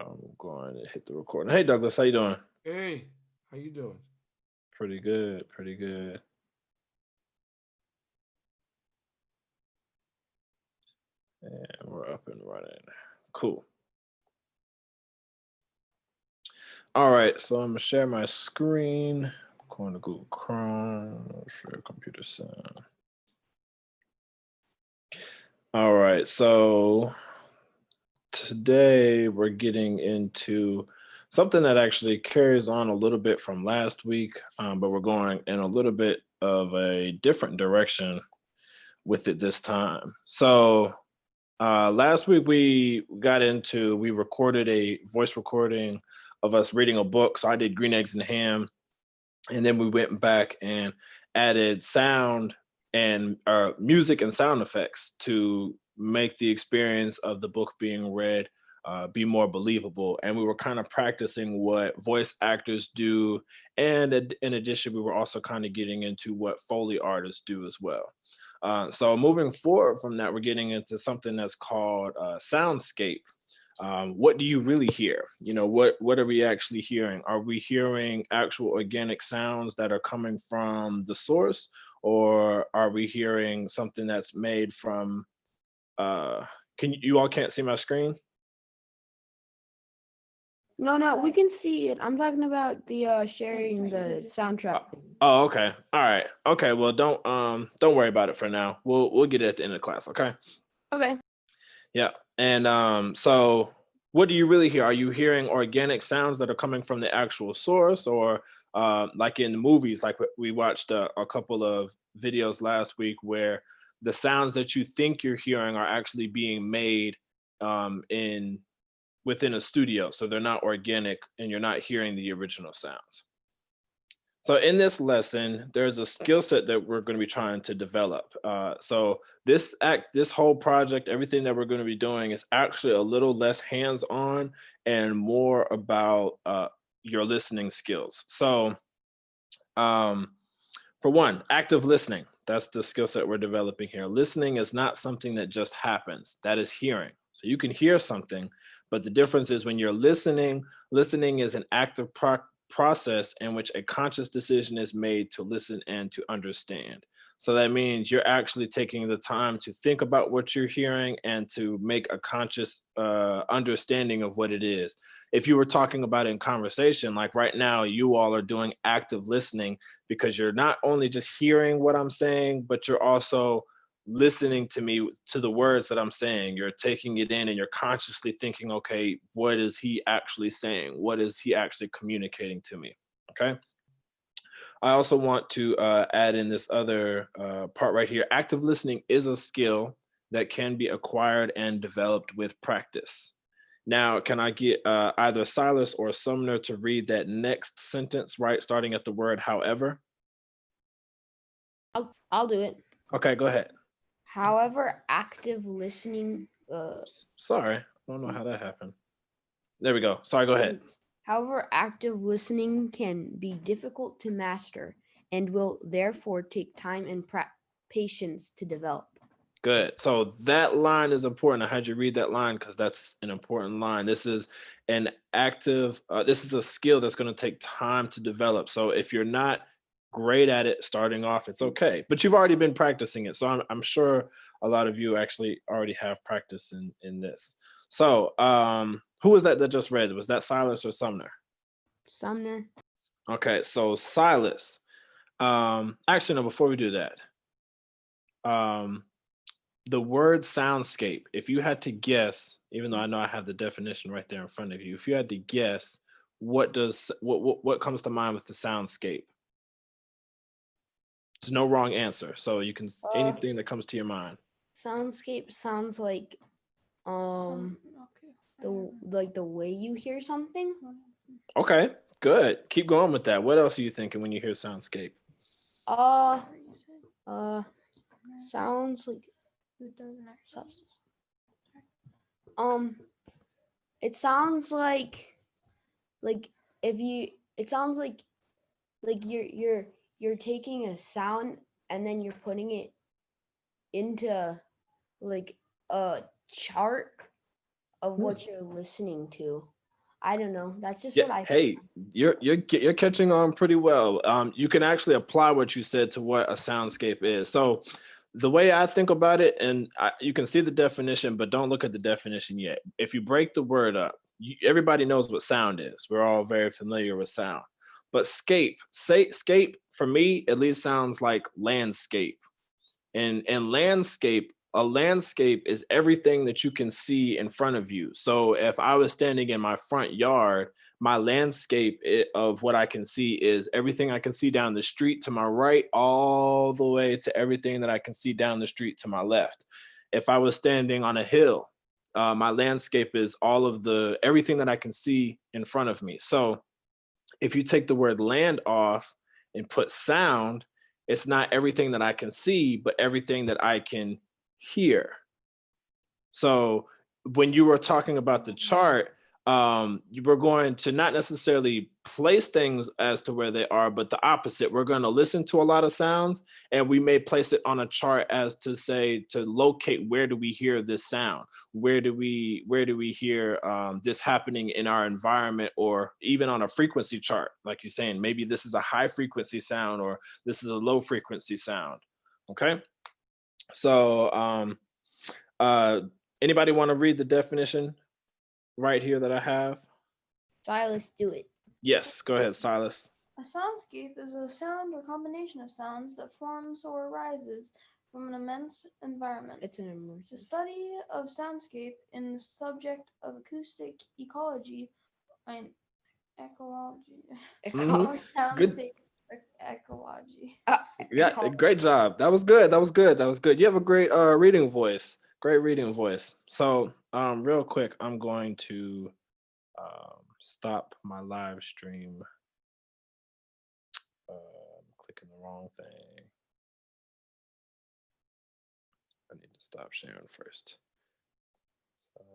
I'm going to hit the recording. Hey, Douglas, how you doing? Hey, how you doing? Pretty good, pretty good. And we're up and running. Cool. All right, so I'm gonna share my screen. I'm going to Google Chrome, share computer sound. All right, so today we're getting into something that actually carries on a little bit from last week, but we're going in a little bit of a different direction with it this time. So last week we recorded a voice recording of us reading a book. So I did Green Eggs and Ham, and then we went back and added sound and music and sound effects to make the experience of the book being read be more believable. And we were kind of practicing what voice actors do, and in addition, we were also kind of getting into what Foley artists do as well. So moving forward from that, we're getting into something that's called Soundscape. What do you really hear? You know, what are we actually hearing? Are we hearing actual organic sounds that are coming from the source, or are we hearing something that's made from? Can you all can't see my screen? No, we can see it. I'm talking about the sharing the soundtrack. Oh, okay. All right. Okay. Well, don't worry about it for now. We'll get it at the end of class. Okay. Okay. Yeah. And so what do you really hear? Are you hearing organic sounds that are coming from the actual source, or like in the movies, like we watched a couple of videos last week where the sounds that you think you're hearing are actually being made in within a studio, so they're not organic and you're not hearing the original sounds. So in this lesson, there's a skill set that we're going to be trying to develop. So this whole project, everything that we're going to be doing is actually a little less hands-on and more about your listening skills. So for one, active listening. That's the skill set we're developing here. Listening is not something that just happens. That is hearing. So you can hear something, but the difference is when you're listening, listening is an active process in which a conscious decision is made to listen and to understand. So that means you're actually taking the time to think about what you're hearing and to make a conscious understanding of what it is. If you were talking about it in conversation, like right now, you all are doing active listening because you're not only just hearing what I'm saying, but you're also listening to me, to the words that I'm saying. You're taking it in and you're consciously thinking, okay, what is he actually saying? What is he actually communicating to me? Okay. I also want to add in this other part right here. Active listening is a skill that can be acquired and developed with practice. Now, can I get either Silas or Sumner to read that next sentence, right, starting at the word however? I'll do it. Okay, go ahead. However, active listening. Sorry, I don't know how that happened. There we go. Sorry, go ahead. However, active listening can be difficult to master and will therefore take time and patience to develop. Good. So that line is important. I had you read that line because that's an important line. This is an active, this is a skill that's going to take time to develop. So if you're not great at it starting off, it's okay. But you've already been practicing it. So I'm sure a lot of you actually already have practice in this. So who was that just read? Was that Silas or Sumner? Sumner. Okay, so Silas. Actually, no, before we do that. The word soundscape, if you had to guess, even though I know I have the definition right there in front of you, if you had to guess, what comes to mind with the soundscape? There's no wrong answer, so you can anything that comes to your mind. Soundscape sounds like the way you hear something. Okay, good. Keep going with that. What else are you thinking when you hear soundscape? Sounds like it sounds like if you it sounds like you're taking a sound and then you're putting it into like a chart of what you're listening to. I don't know. That's just Yeah, what I think. hey, you're catching on pretty well. You can actually apply what you said to what a soundscape is. So the way I think about it, and you can see the definition, but don't look at the definition yet. If you break the word up, everybody knows what sound is. We're all very familiar with sound. But scape for me at least sounds like landscape. And landscape, a landscape is everything that you can see in front of you. So if I was standing in my front yard, my landscape of what I can see is everything I can see down the street to my right, all the way to everything that I can see down the street to my left. If I was standing on a hill, my landscape is all of the everything that I can see in front of me. So if you take the word land off and put sound, it's not everything that I can see, but everything that I can hear. So when you were talking about the chart, you were going to not necessarily place things as to where they are, but the opposite. We're going to listen to a lot of sounds, and we may place it on a chart as to say to locate where do we hear this sound, where do we hear this happening in our environment, or even on a frequency chart, like you're saying, maybe this is a high frequency sound or this is a low frequency sound. Okay, so anybody want to read the definition right here that I have? Silas, do it. Yes, go ahead, Silas. A soundscape is a sound or combination of sounds that forms or arises from an immense environment. It's an The immersive. study of soundscape in the subject of acoustic ecology and ecology Mhm. or Good. soundscape ecology. Yeah, great job. That was good. That was good. That was good. You have a great reading voice. Great reading voice. So real quick, I'm going to stop my live stream. I'm clicking the wrong thing. I need to stop sharing first.